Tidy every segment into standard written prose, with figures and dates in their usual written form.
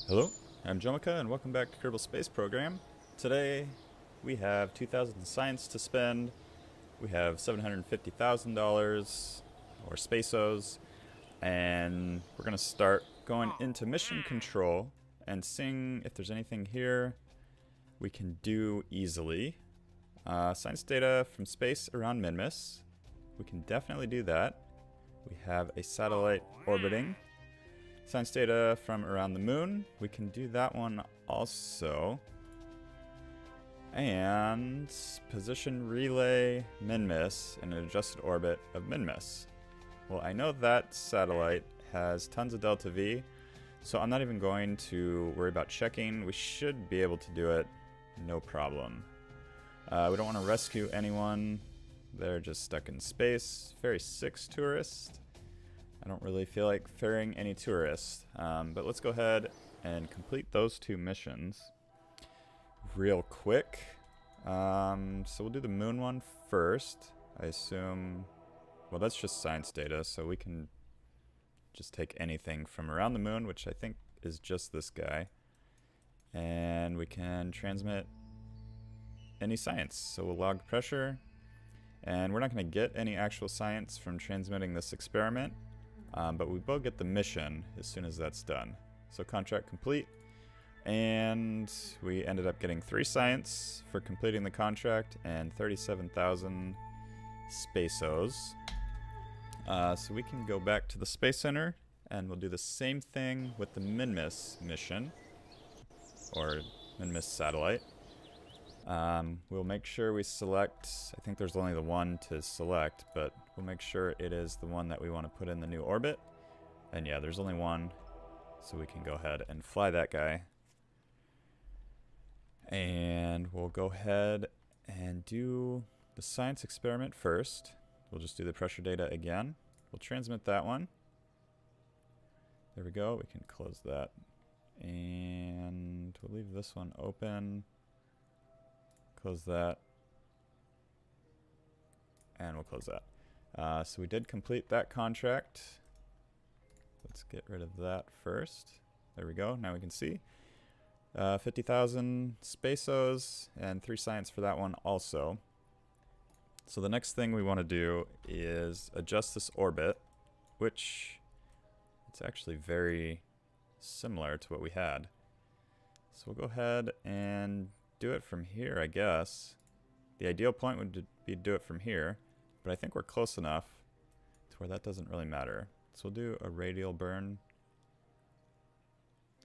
Hello, I'm Jomika and welcome back to Kerbal Space Program. Today we have 2,000 science to spend. We have $750,000 or Spaceos, and we're going to start going into mission control and seeing if there's anything here we can do easily. Science data from space around Minmus. We can definitely do that. We have a satellite orbiting. Science data from around the moon. We can do that one also. And position relay Minmus in an adjusted orbit of Minmus. Well, I know that satellite has tons of delta V, so I'm not even going to worry about checking. We should be able to do it, no problem. We don't want to rescue anyone. They're just stuck in space. Ferry 6 tourist. I don't really feel like ferrying any tourists, but let's go ahead and complete those two missions real quick. So we'll do the moon one first, I assume. Well, that's just science data, so we can just take anything from around the moon, which I think is just this guy. And we can transmit any science. So we'll log pressure, and we're not going to get any actual science from transmitting this experiment. But we will get the mission as soon as that's done. So contract complete, and we ended up getting 3 science for completing the contract and 37,000 Spaceos. So we can go back to the Space Center and we'll do the same thing with the Minmus mission, or Minmus satellite. We'll make sure we select, I think there's only the one to select, but we'll make sure it is the one that we want to put in the new orbit. And yeah, there's only one, so we can go ahead and fly that guy. And we'll go ahead and do the science experiment first. We'll just do the pressure data again. We'll transmit that one. There we go, we can close that. And we'll leave this one open. Close that, and we'll close that. So we did complete that contract. Let's get rid of that first. There we go, now we can see. 50,000 Spaceos and 3 science for that one also. So the next thing we want to do is adjust this orbit, which it's actually very similar to what we had. So we'll go ahead and do it from here, I guess. The ideal point would be to do it from here, but I think we're close enough to where that doesn't really matter. So we'll do a radial burn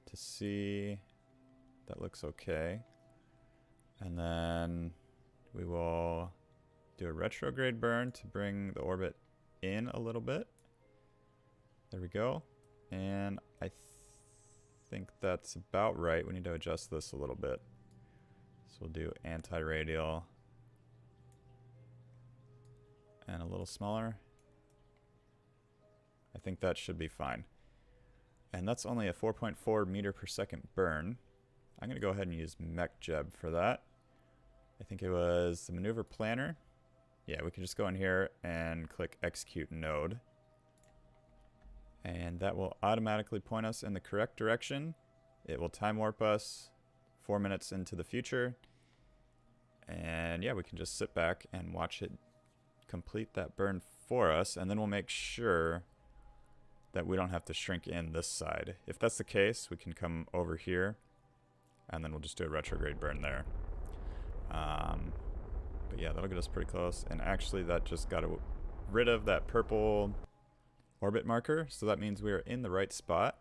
to see that looks okay. And then we will do a retrograde burn to bring the orbit in a little bit. There we go. And I think that's about right. We need to adjust this a little bit. So we'll do anti-radial and a little smaller. I think that should be fine. And that's only a 4.4 meter per second burn. I'm going to go ahead and use MechJeb for that. I think it was the maneuver planner. Yeah, we can just go in here and click execute node. And that will automatically point us in the correct direction. It will time warp us 4 minutes into the future, and yeah, we can just sit back and watch it complete that burn for us, and then we'll make sure that we don't have to shrink in this side. If that's the case, we can come over here and then we'll just do a retrograde burn there. But yeah, that'll get us pretty close, and actually that just got rid of that purple orbit marker, so that means we are in the right spot.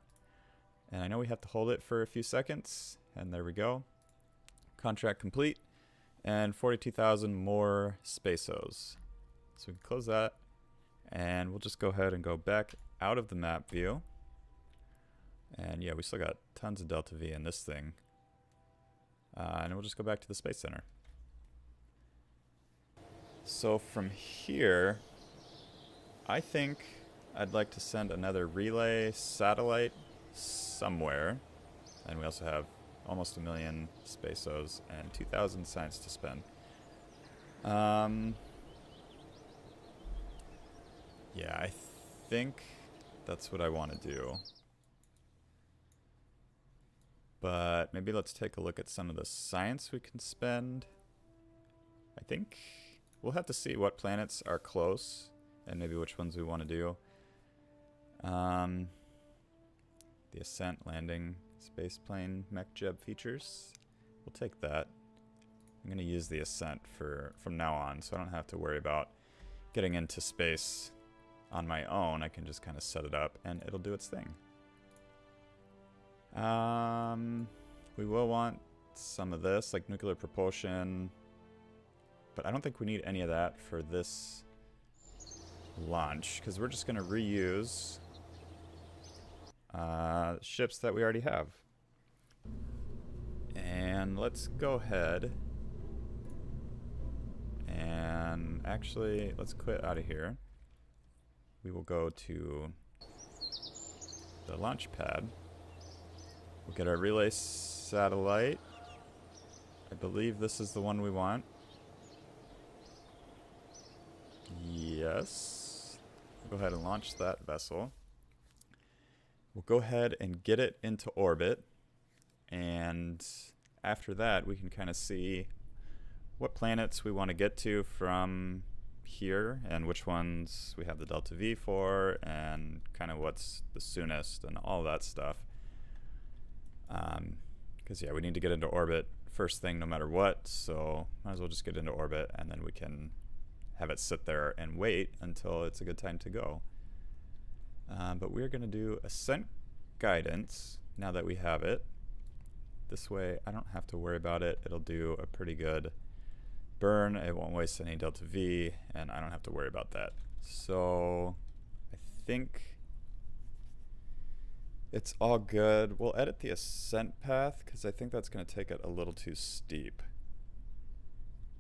And I know we have to hold it for a few seconds, and there we go. Contract complete, and 42,000 more Spaceos. So we can close that, and we'll just go ahead and go back out of the map view. And yeah, we still got tons of delta V in this thing. And we'll just go back to the Space Center. So from here, I think I'd like to send another relay satellite somewhere, and we also have almost 1 million Spaceos and 2,000 science to spend. Yeah, I think that's what I want to do. But maybe let's take a look at some of the science we can spend. I think we'll have to see what planets are close and maybe which ones we want to do. The ascent, landing, spaceplane, mech jeb features. We'll take that. I'm going to use the ascent from now on, so I don't have to worry about getting into space on my own. I can just kind of set it up and it'll do its thing. We will want some of this, like nuclear propulsion, but I don't think we need any of that for this launch, because we're just going to reuse ships that we already have. And let's go ahead and actually, let's quit out of here. We will go to the launch pad. We'll get our relay satellite. I believe this is the one we want. Yes. Go ahead and launch that vessel. We'll go ahead and get it into orbit. And after that, we can kind of see what planets we want to get to from here and which ones we have the Delta V for and kind of what's the soonest and all that stuff. Because yeah, we need to get into orbit first thing no matter what, so might as well just get into orbit and then we can have it sit there and wait until it's a good time to go. But we're going to do ascent guidance now that we have it. This way I don't have to worry about it. It'll do a pretty good burn. It won't waste any Delta V and I don't have to worry about that. So I think it's all good. We'll edit the ascent path because I think that's going to take it a little too steep.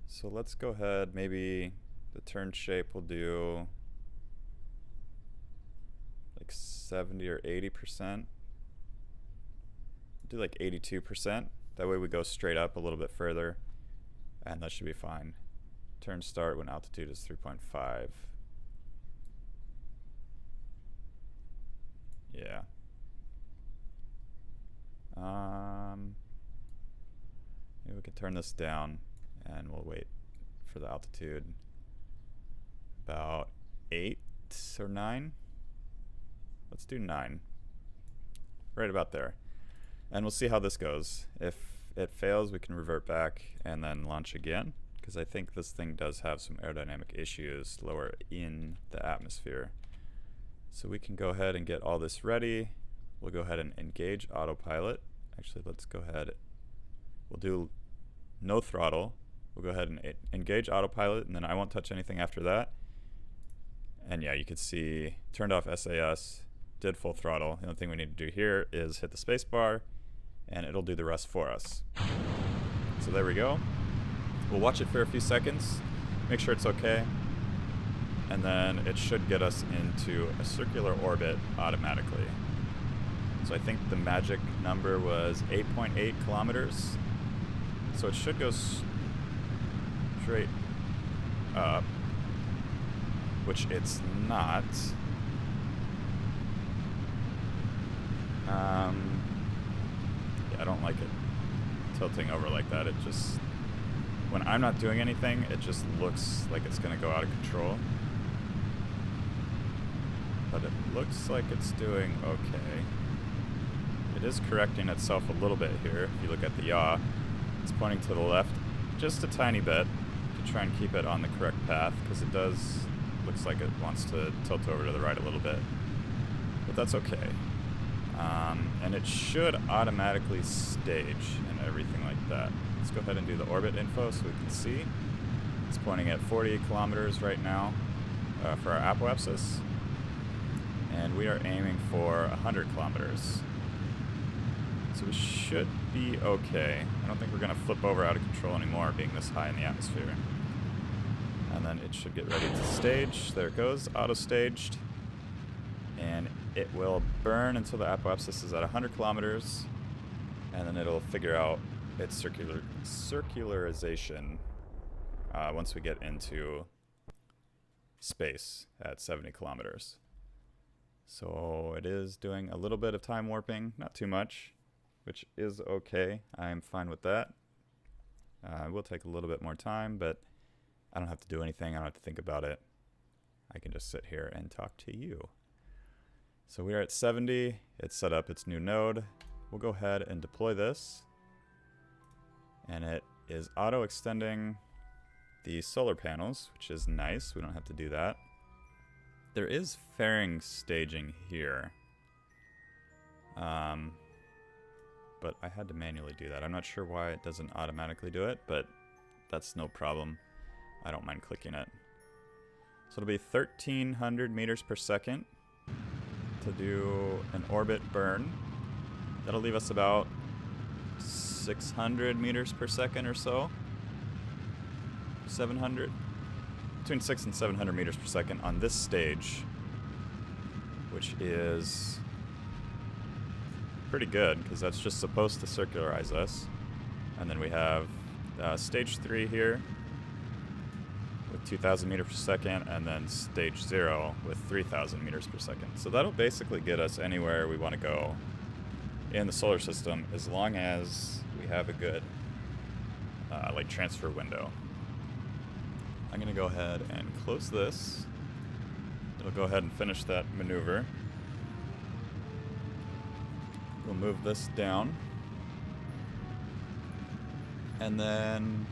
So let's go ahead. Maybe the turn shape will do like 70 or 80%. Do like 82%. That way we go straight up a little bit further and that should be fine. Turn start when altitude is 3.5. Yeah. Maybe we can turn this down and we'll wait for the altitude. About 8 or 9. Let's do 9. Right about there. And we'll see how this goes. If it fails, we can revert back and then launch again, because I think this thing does have some aerodynamic issues lower in the atmosphere. So we can go ahead and get all this ready. We'll go ahead and engage autopilot. Actually, let's go ahead. We'll do no throttle. We'll go ahead and engage autopilot, and then I won't touch anything after that. And yeah, you can see turned off SAS, did full throttle. The only thing we need to do here is hit the space bar, and it'll do the rest for us. So there we go. We'll watch it for a few seconds, make sure it's okay, and then it should get us into a circular orbit automatically. So I think the magic number was 8.8 kilometers. So it should go straight up, which it's not. Yeah, I don't like it tilting over like that. It just, when I'm not doing anything, it just looks like it's gonna go out of control. But it looks like it's doing okay. It is correcting itself a little bit here. If you look at the yaw, it's pointing to the left just a tiny bit to try and keep it on the correct path, because it does, looks like it wants to tilt over to the right a little bit. But that's okay. And it should automatically stage and everything like that. Let's go ahead and do the orbit info so we can see. It's pointing at 40 kilometers right now for our apoapsis. And we are aiming for 100 kilometers. So we should be okay. I don't think we're going to flip over out of control anymore being this high in the atmosphere. And then it should get ready to stage. There it goes, auto-staged. And it will burn until the apoapsis is at 100 kilometers. And then it'll figure out its circularization once we get into space at 70 kilometers. So it is doing a little bit of time warping, not too much. which is okay. I'm fine with that. It will take a little bit more time, but I don't have to do anything. I don't have to think about it. I can just sit here and talk to you. So we are at 70. It's set up its new node. We'll go ahead and deploy this. And it is auto-extending the solar panels, which is nice. We don't have to do that. There is fairing staging here. But I had to manually do that. I'm not sure why it doesn't automatically do it, but that's no problem. I don't mind clicking it. So it'll be 1,300 meters per second to do an orbit burn. That'll leave us about 600 meters per second or so. 700. Between 600 and 700 meters per second on this stage, which is pretty good because that's just supposed to circularize us. And then we have stage 3 here with 2,000 meters per second, and then stage 0 with 3,000 meters per second. So that'll basically get us anywhere we want to go in the solar system as long as we have a good like transfer window. I'm going to go ahead and close this. It'll go ahead and finish that maneuver. We'll move this down. And then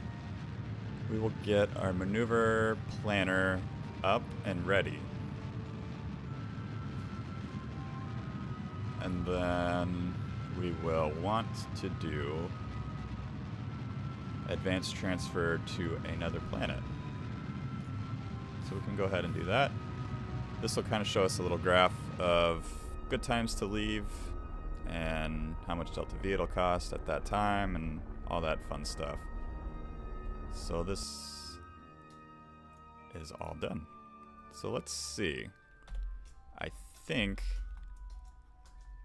we will get our maneuver planner up and ready. And then we will want to do advanced transfer to another planet. So we can go ahead and do that. This will kind of show us a little graph of good times to leave and how much delta V it'll cost at that time and all that fun stuff. So this is all done. So let's see. I think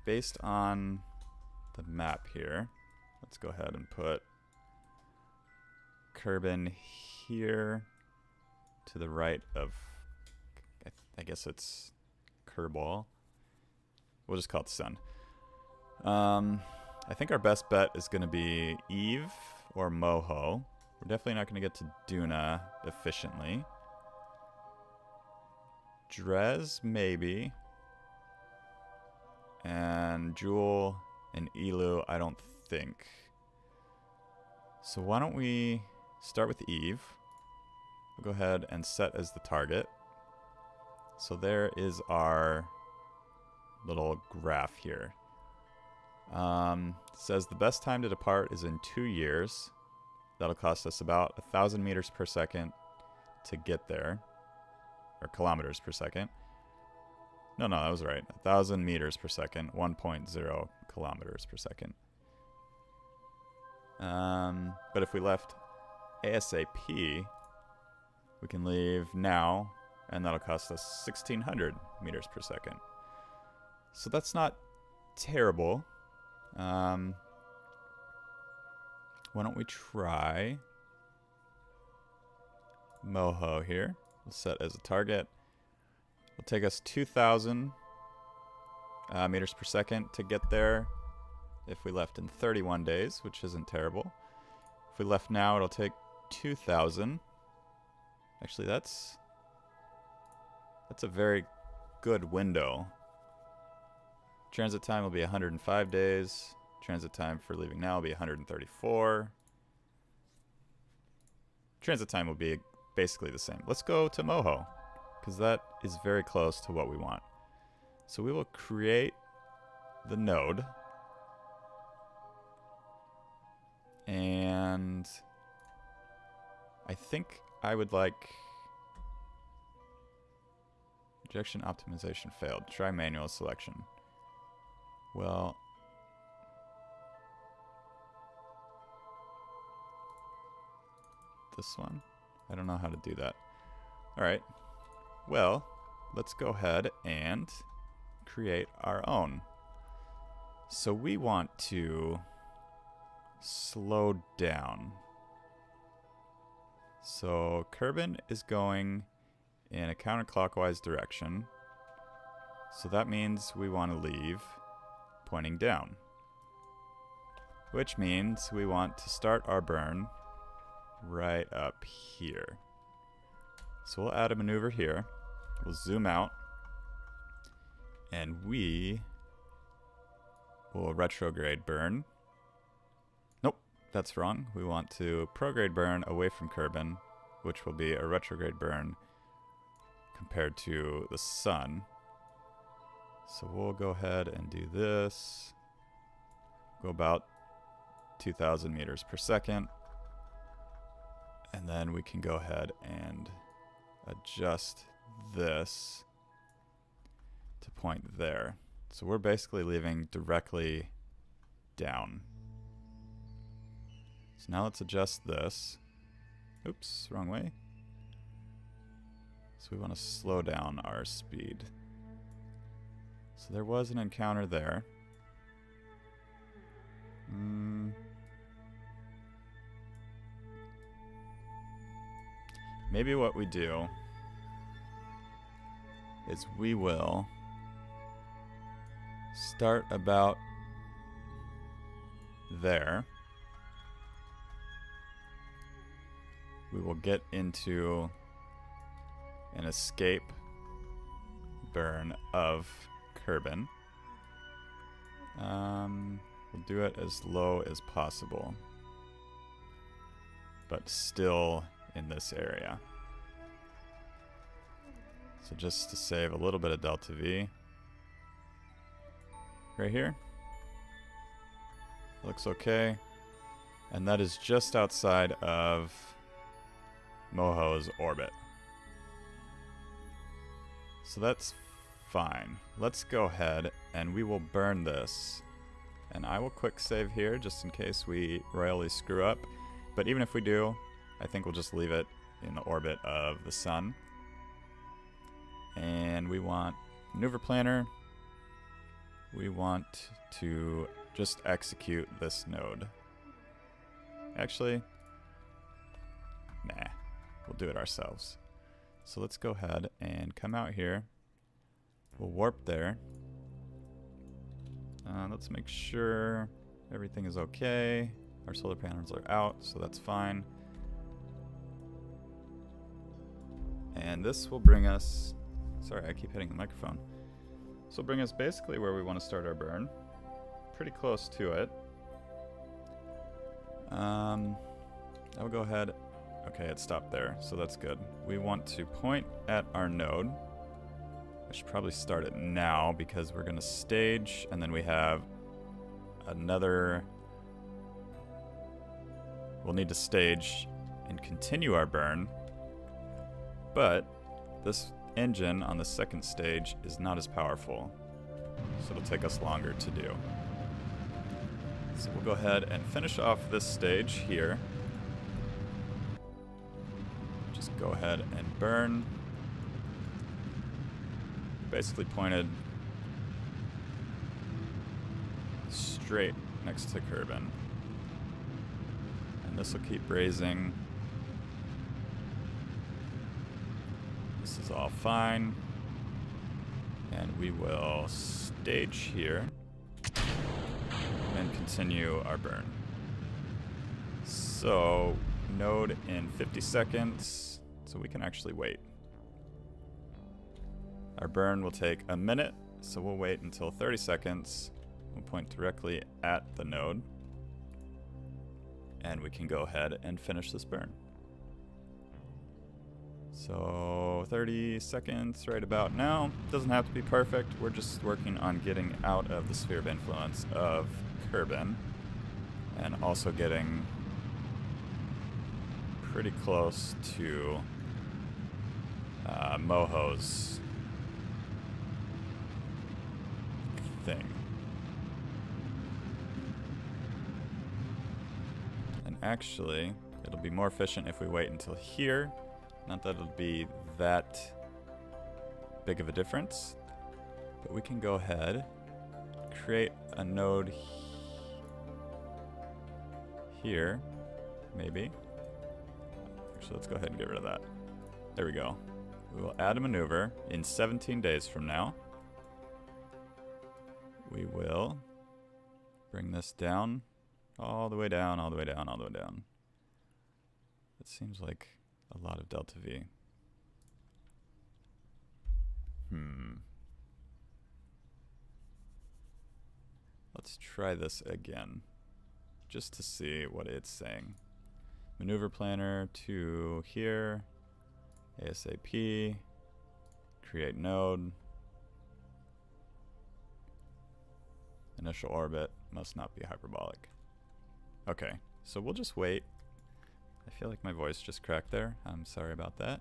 based on the map here, let's go ahead and put Kerbal here to the right of, I guess it's Kerbal. We'll just call it the sun. I think our best bet is going to be Eve or Moho. We're definitely not going to get to Duna efficiently. Drez, maybe. And Jewel and Elu, I don't think. So why don't we start with Eve. We'll go ahead and set as the target. So there is our little graph here. It says the best time to depart is in 2 years. That'll cost us about 1,000 meters per second to get there. Or kilometers per second. No, that was right. 1,000 meters per second, 1.0 kilometers per second. But if we left ASAP, we can leave now, and that'll cost us 1,600 meters per second. So that's not terrible. Why don't we try Moho here? We'll set as a target. It'll take us 2,000 meters per second to get there if we left in 31 days, which isn't terrible. If we left now, it'll take 2,000. Actually, that's a very good window. Transit time will be 105 days. Transit time for leaving now will be 134. Transit time will be basically the same. Let's go to Moho, because that is very close to what we want. So we will create the node. And I think I would like injection optimization failed. Try manual selection. Well, this one? I don't know how to do that. All right. Well, let's go ahead and create our own. So we want to slow down. So Kerbal is going in a counterclockwise direction. So that means we want to leave pointing down. which means we want to start our burn right up here. So we'll add a maneuver here. We'll zoom out, and we will retrograde burn. Nope, that's wrong. We want to prograde burn away from Kerbal, which will be a retrograde burn compared to the sun. So we'll go ahead and do this. Go about 2,000 meters per second. And then we can go ahead and adjust this to point there. So we're basically leaving directly down. So now let's adjust this. Oops, wrong way. So we want to slow down our speed. So there was an encounter there. Maybe what we do is we will start about there. We will get into an escape burn of Kerbal. We'll do it as low as possible, but still in this area. So just to save a little bit of delta V, right here, looks okay, and that is just outside of Moho's orbit. So that's fine. Let's go ahead and we will burn this. And I will quick save here just in case we royally screw up. But even if we do, I think we'll just leave it in the orbit of the sun. And we want maneuver planner. We want to just execute this node. Actually, nah, we'll do it ourselves. So let's go ahead and come out here. We'll warp there. Let's make sure everything is okay. Our solar panels are out, so that's fine. And this will bring us... Sorry, I keep hitting the microphone. This will bring us basically where we want to start our burn. Pretty close to it. I will go ahead... Okay, it stopped there, so that's good. We want to point at our node. I should probably start it now because we're going to stage, and then we have another... We'll need to stage and continue our burn, but this engine on the second stage is not as powerful, so it'll take us longer to do. So we'll go ahead and finish off this stage here. Just go ahead and burn. Basically pointed straight next to Kerbal. And this will keep raising. This is all fine. And we will stage here and continue our burn. So, node in 50 seconds, so we can actually wait. Our burn will take a minute, so we'll wait until 30 seconds. We'll point directly at the node, and we can go ahead and finish this burn. So 30 seconds right about now. Doesn't have to be perfect. We're just working on getting out of the sphere of influence of Kerbal and also getting pretty close to Moho's thing. And actually, it'll be more efficient if we wait until here. Not that it'll be that big of a difference, but we can go ahead, create a node here, maybe. Actually, let's go ahead and get rid of that. There we go. We will add a maneuver in 17 days from now. We will bring this down All the way down, all the way down, all the way down. It seems like a lot of delta V. Let's try this again, just to see what it's saying. Maneuver planner to here, ASAP, create node, initial orbit, must not be hyperbolic. Okay, so we'll just wait. I feel like my voice just cracked there. I'm sorry about that.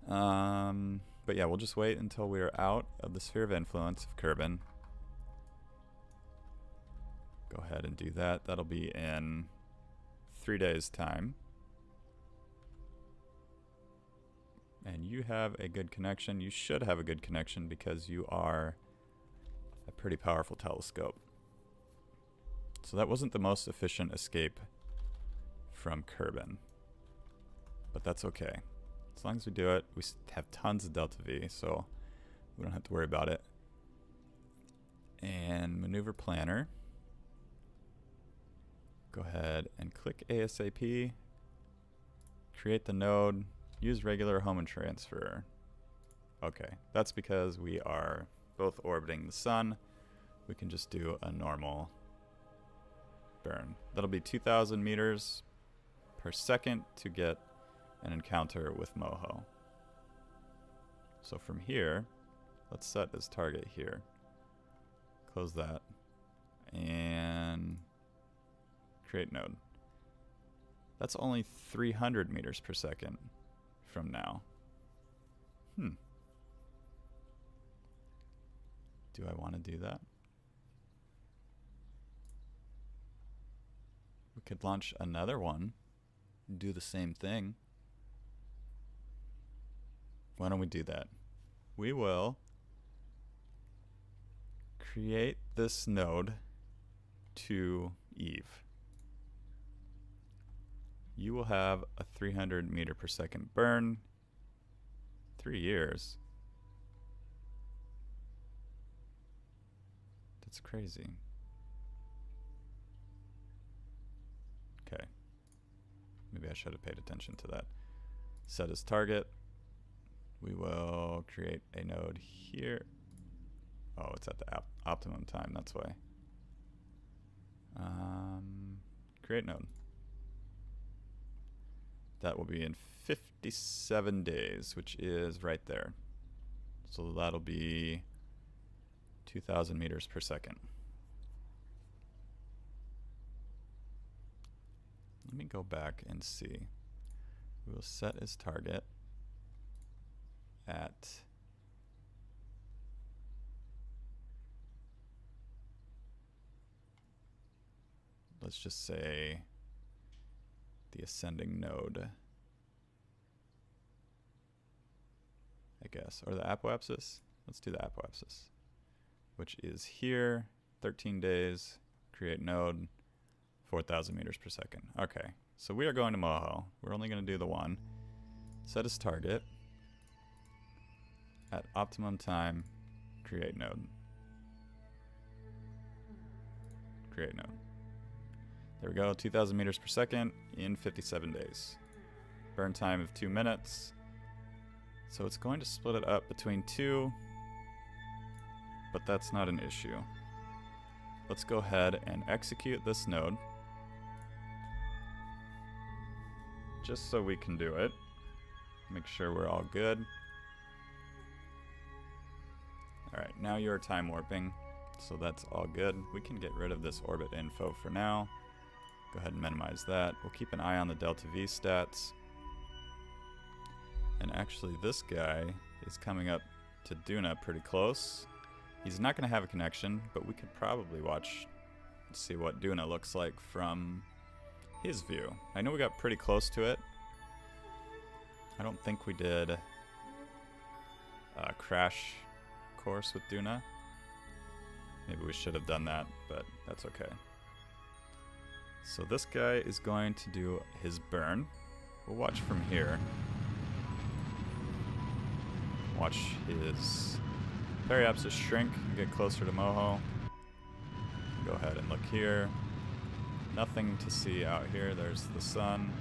But yeah, we'll just wait until we are out of the sphere of influence of Kerbal. Go ahead and do that. That'll be in 3 days' time. And you have a good connection. You should have a good connection because you are a pretty powerful telescope. So that wasn't the most efficient escape from Kerbal, but that's okay. As long as we do it, we have tons of delta V, so we don't have to worry about it. And maneuver planner. Go ahead and click ASAP, create the node, use regular Hohmann transfer. Okay, that's because we are both orbiting the sun. We can just do a normal burn. That'll be 2,000 meters per second to get an encounter with Moho. So from here, let's set as target here. Close that and create node. That's only 300 meters per second from now. Do I want to do that? We could launch another one and do the same thing. Why don't we do that? We will create this node to Eve. You will have a 300 meter per second burn. 3 years. That's crazy. Okay. Maybe I should have paid attention to that. Set as target. We will create a node here. Oh, it's at the optimum time, that's why. Create node. That will be in 57 days, which is right there. So that'll be 2,000 meters per second. Let me go back and see. We will set as target at let's just say the ascending node, I guess, or the apoapsis. Let's do the apoapsis, which is here, 13 days, create node, 4,000 meters per second. Okay, so we are going to Moho. We're only going to do the one. Set as target at optimum time, create node. Create node. There we go, 2,000 meters per second in 57 days. Burn time of 2 minutes. So it's going to split it up between 2, but that's not an issue. Let's go ahead and execute this node, just so we can do it. Make sure we're all good. Alright, now you're time warping, so that's all good. We can get rid of this orbit info for now. Go ahead and minimize that. We'll keep an eye on the delta V stats. And actually this guy is coming up to Duna pretty close. He's not going to have a connection, but we could probably watch and see what Duna looks like from his view. I know we got pretty close to it. I don't think we did a crash course with Duna. Maybe we should have done that, but that's okay. So this guy is going to do his burn. We'll watch from here. Watch his periapsis shrink and get closer to Moho. Go ahead and look here. Nothing to see out here. There's the sun.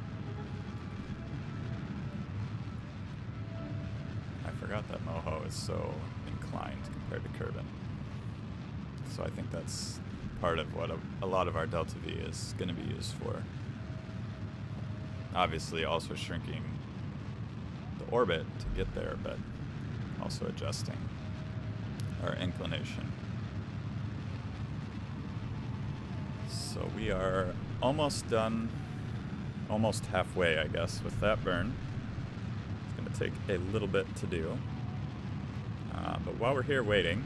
I forgot that Moho is so inclined compared to Kerbal. So I think that's part of what a lot of our Delta V is going to be used for. Obviously also shrinking the orbit to get there, but also adjusting our inclination. So we are almost done, almost halfway, I guess, with that burn. It's going to take a little bit to do. But while we're here waiting,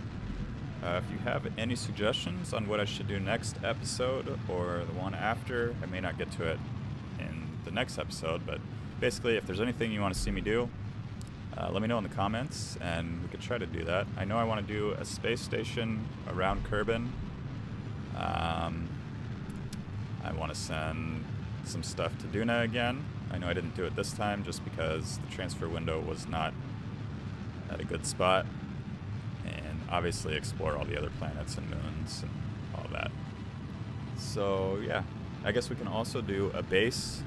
if you have any suggestions on what I should do next episode or the one after, I may not get to it in the next episode, but basically if there's anything you want to see me do, let me know in the comments and we could try to do that. I know I want to do a space station around Kerbal. I want to send some stuff to Duna again. I know I didn't do it this time just because the transfer window was not at a good spot. And obviously explore all the other planets and moons and all that. So yeah, I guess we can also do a base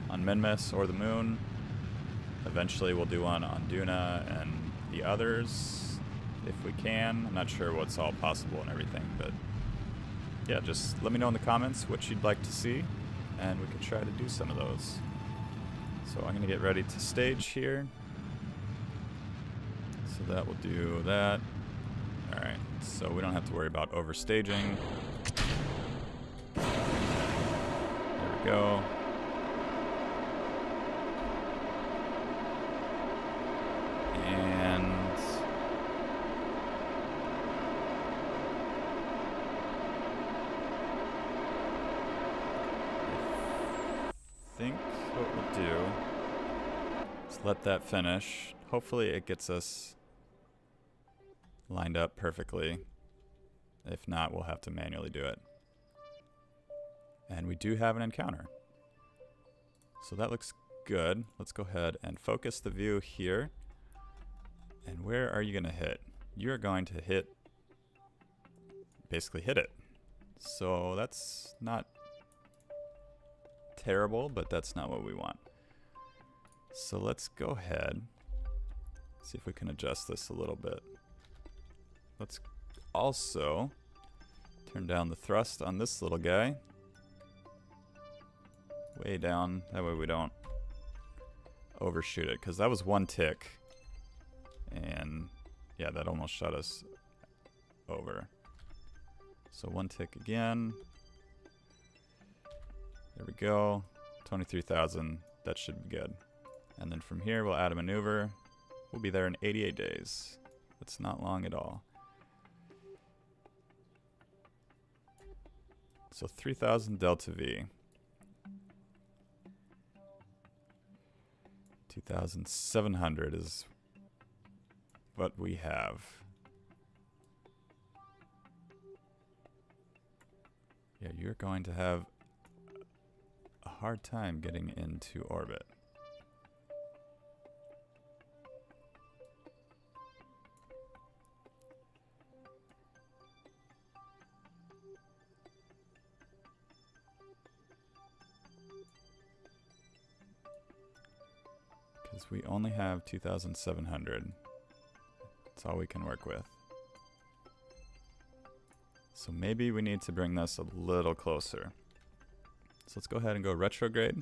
on Minmus or the moon. Eventually we'll do one on Duna and the others if we can. I'm not sure what's all possible and everything, but yeah, just let me know in the comments what you'd like to see and we can try to do some of those. So I'm going to get ready to stage here. So that will do that. Alright, so we don't have to worry about overstaging. There we go. And I think what we'll do is let that finish. Hopefully it gets us lined up perfectly. If not, we'll have to manually do it. And we do have an encounter. So that looks good. Let's go ahead and focus the view here. And where are you going to hit? You're going to hit, basically hit it. So that's not terrible, but that's not what we want. So let's go ahead, see if we can adjust this a little bit. Let's also turn down the thrust on this little guy. Way down, that way we don't overshoot it, because that was one tick. And yeah, that almost shot us over. So one tick again. There we go. 23,000. That should be good. And then from here, we'll add a maneuver. We'll be there in 88 days. That's not long at all. So 3,000 Delta V. 2,700 is what we have. Yeah, you're going to have a hard time getting into orbit. Because we only have 2,700. That's all we can work with. So maybe we need to bring this a little closer. So let's go ahead and go retrograde.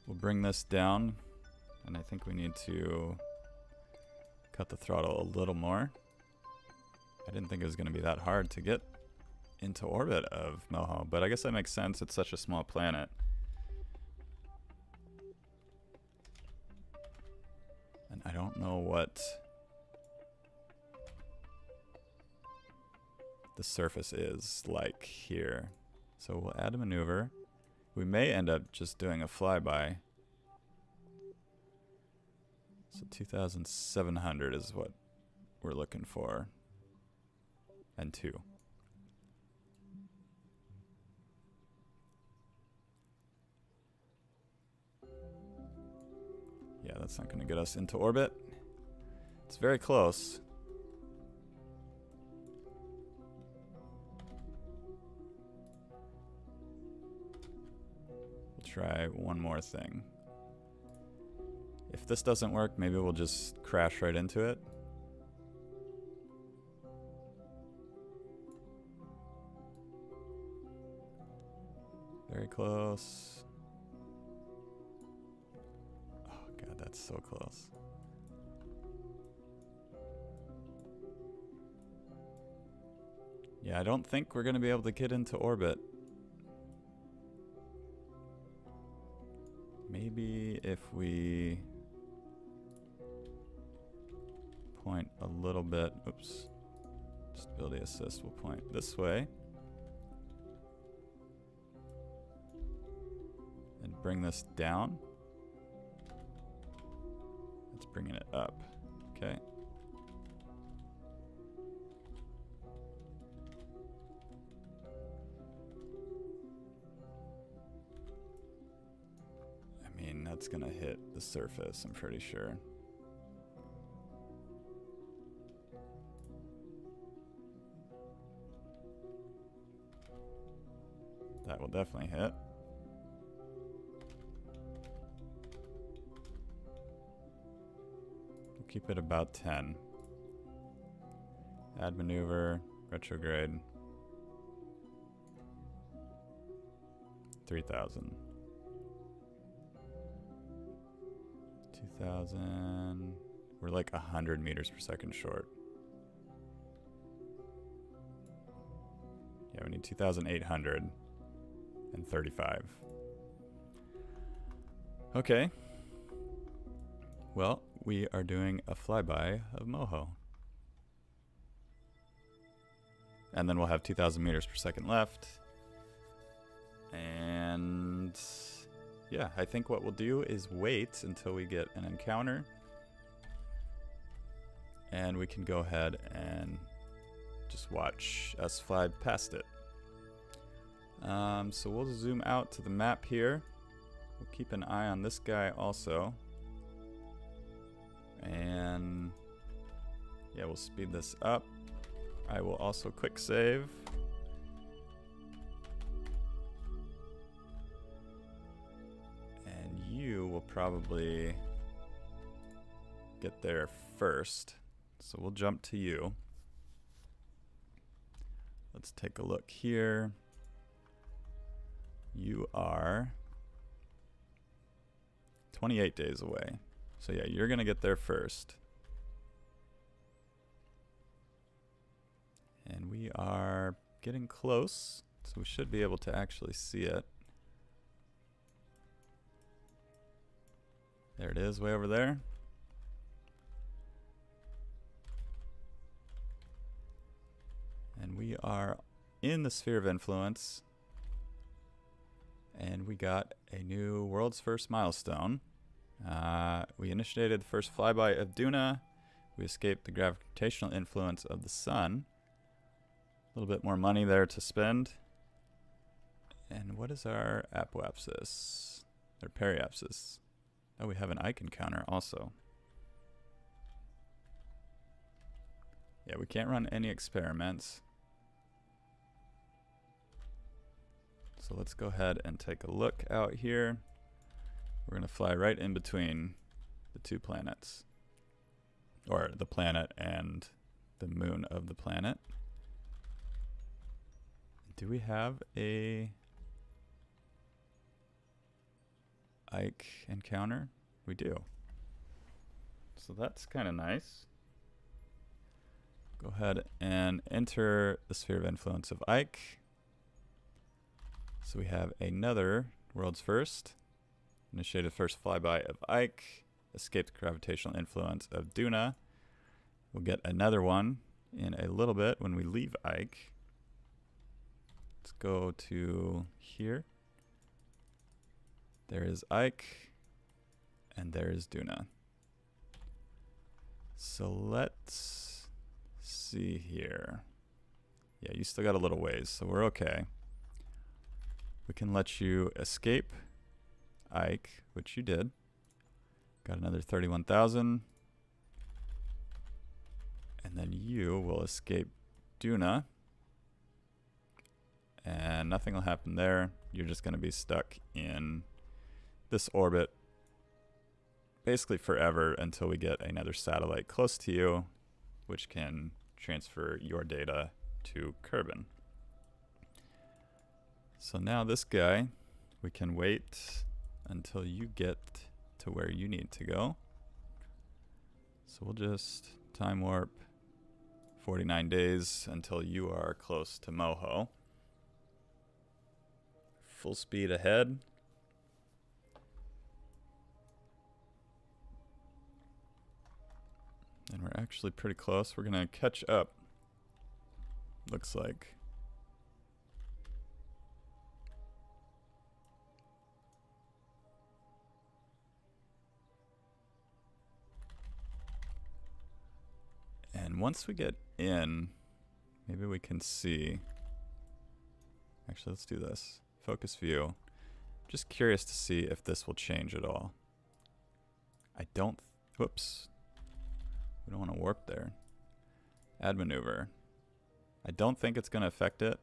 We'll bring this down, and I think we need to cut the throttle a little more. I didn't think it was going to be that hard to get into orbit of Moho, but I guess that makes sense. It's such a small planet. And I don't know what the surface is like here. So we'll add a maneuver. We may end up just doing a flyby. So 2,700 is what we're looking for. And 2. Yeah, that's not going to get us into orbit. It's very close. We'll try one more thing. If this doesn't work, maybe we'll just crash right into it. Very close. Oh god, that's so close. Yeah, I don't think we're going to be able to get into orbit. Maybe if we point a little bit, oops, stability assist will point this way. And bring this down. It's bringing it up, okay. I mean, that's gonna hit the surface, I'm pretty sure. That will definitely hit. We'll keep it about 10. Add maneuver, retrograde. 3,000. 2,000. We're like 100 meters per second short. Yeah, we need 2,835. Okay. Well, we are doing a flyby of Moho. And then we'll have 2,000 meters per second left. And yeah, I think what we'll do is wait until we get an encounter. And we can go ahead and just watch us fly past it. So we'll zoom out to the map here. We'll keep an eye on this guy also. And yeah, we'll speed this up. I will also quick save. And you will probably get there first. So we'll jump to you. Let's take a look here. You are 28 days away. So yeah, you're gonna get there first. And we are getting close, so we should be able to actually see it. There it is, way over there. And we are in the sphere of influence. And we got a new world's first milestone. We initiated the first flyby of Duna. We escaped the gravitational influence of the sun. A little bit more money there to spend. And what is our apoapsis? Or periapsis? Oh, we have an icon counter also. Yeah, we can't run any experiments. So let's go ahead and take a look out here. We're going to fly right in between the two planets. Or the planet and the moon of the planet. Do we have a Ike encounter? We do. So that's kind of nice. Go ahead and enter the sphere of influence of Ike. So we have another world's first. Initiated first flyby of Ike. Escaped gravitational influence of Duna. We'll get another one in a little bit when we leave Ike. Let's go to here. There is Ike. And there is Duna. So let's see here. Yeah, you still got a little ways, so we're okay. We can let you escape Ike, which you did. Got another 31,000. And then you will escape Duna. and nothing will happen there. You're just going to be stuck in this orbit basically forever until we get another satellite close to you, which can transfer your data to Kerbal. So now this guy, we can wait until you get to where you need to go. So we'll just time warp 49 days until you are close to Moho. Full speed ahead. And we're actually pretty close. We're gonna catch up, looks like. And once we get in, maybe we can see. Actually, let's do this. Focus view. Just curious to see if this will change at all. I don't, whoops. We don't want to warp there. Add maneuver. I don't think it's going to affect it,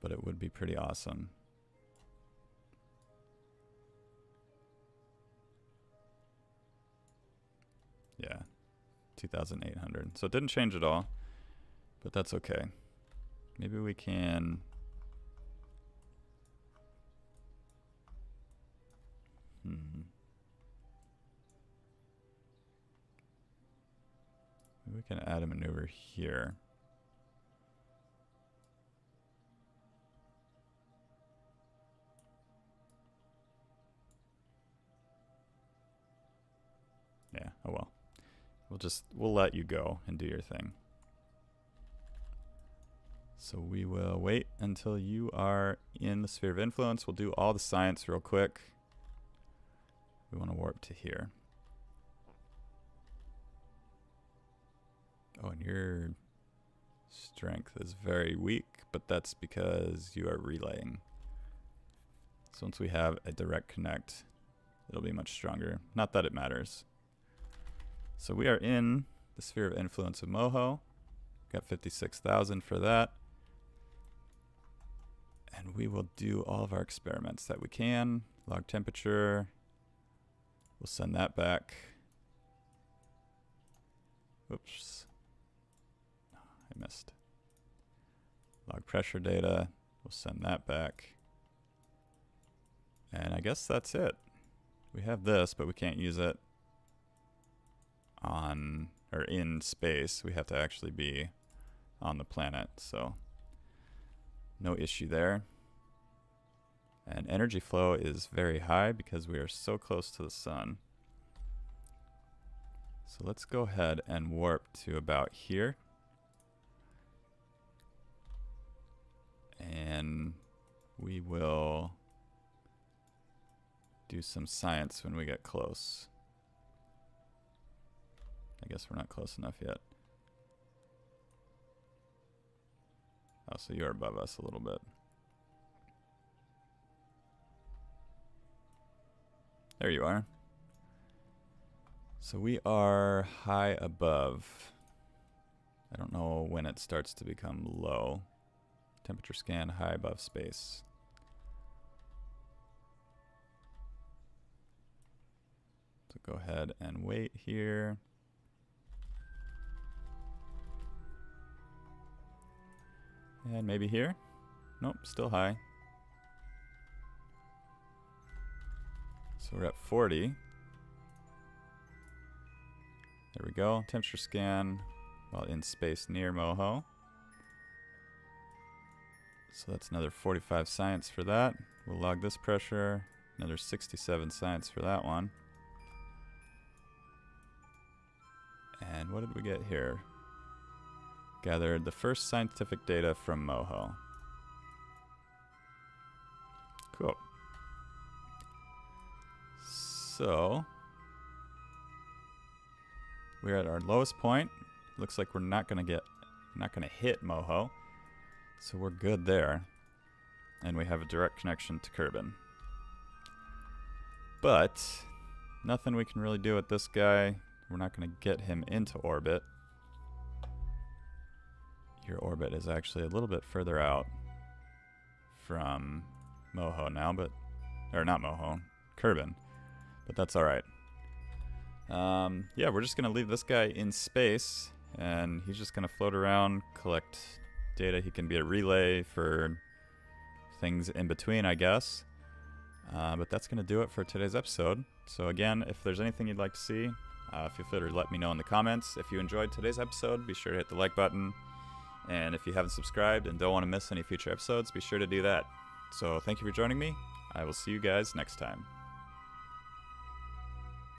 but it would be pretty awesome. Yeah, 2,800. So it didn't change at all, but that's okay. Maybe we can... Maybe we can add a maneuver here. Yeah, oh well. We'll let you go and do your thing. So we will wait until you are in the sphere of influence. We'll do all the science real quick. We want to warp to here. Oh, and your strength is very weak, but that's because you are relaying. So once we have a direct connect, it'll be much stronger. Not that it matters. So we are in the sphere of influence of Moho. Got 56,000 for that. And we will do all of our experiments that we can. Log temperature. We'll send that back. Whoops. I missed. Log pressure data. We'll send that back. And I guess that's it. We have this, but we can't use it on or in space. We have to actually be on the planet, so no issue there. And energy flow is very high because we are so close to the sun. So let's go ahead and warp to about here. And we will do some science when we get close. I guess we're not close enough yet. Oh, so you're above us a little bit. There you are. So we are high above. I don't know when it starts to become low. Temperature scan, high above space. So go ahead and wait here. And maybe here? Nope, still high. So we're at 40. There we go. Temperature scan while in space near Moho. So that's another 45 science for that. We'll log this pressure. Another 67 science for that one. And what did we get here? Gathered the first scientific data from Moho. Cool. So we're at our lowest point. Looks like we're not gonna hit Moho. So we're good there. And we have a direct connection to Kerbal. But nothing we can really do with this guy. We're not gonna get him into orbit. your orbit is actually a little bit further out from Moho now, or not Moho, Kerbal, but that's alright. Yeah, we're just going to leave this guy in space, and he's just going to float around, collect data. He can be a relay for things in between, I guess. But that's going to do it for today's episode. So again, if there's anything you'd like to see, feel free to let me know in the comments. If you enjoyed today's episode, be sure to hit the like button. And if you haven't subscribed and don't want to miss any future episodes, be sure to do that. So thank you for joining me. I will see you guys next time.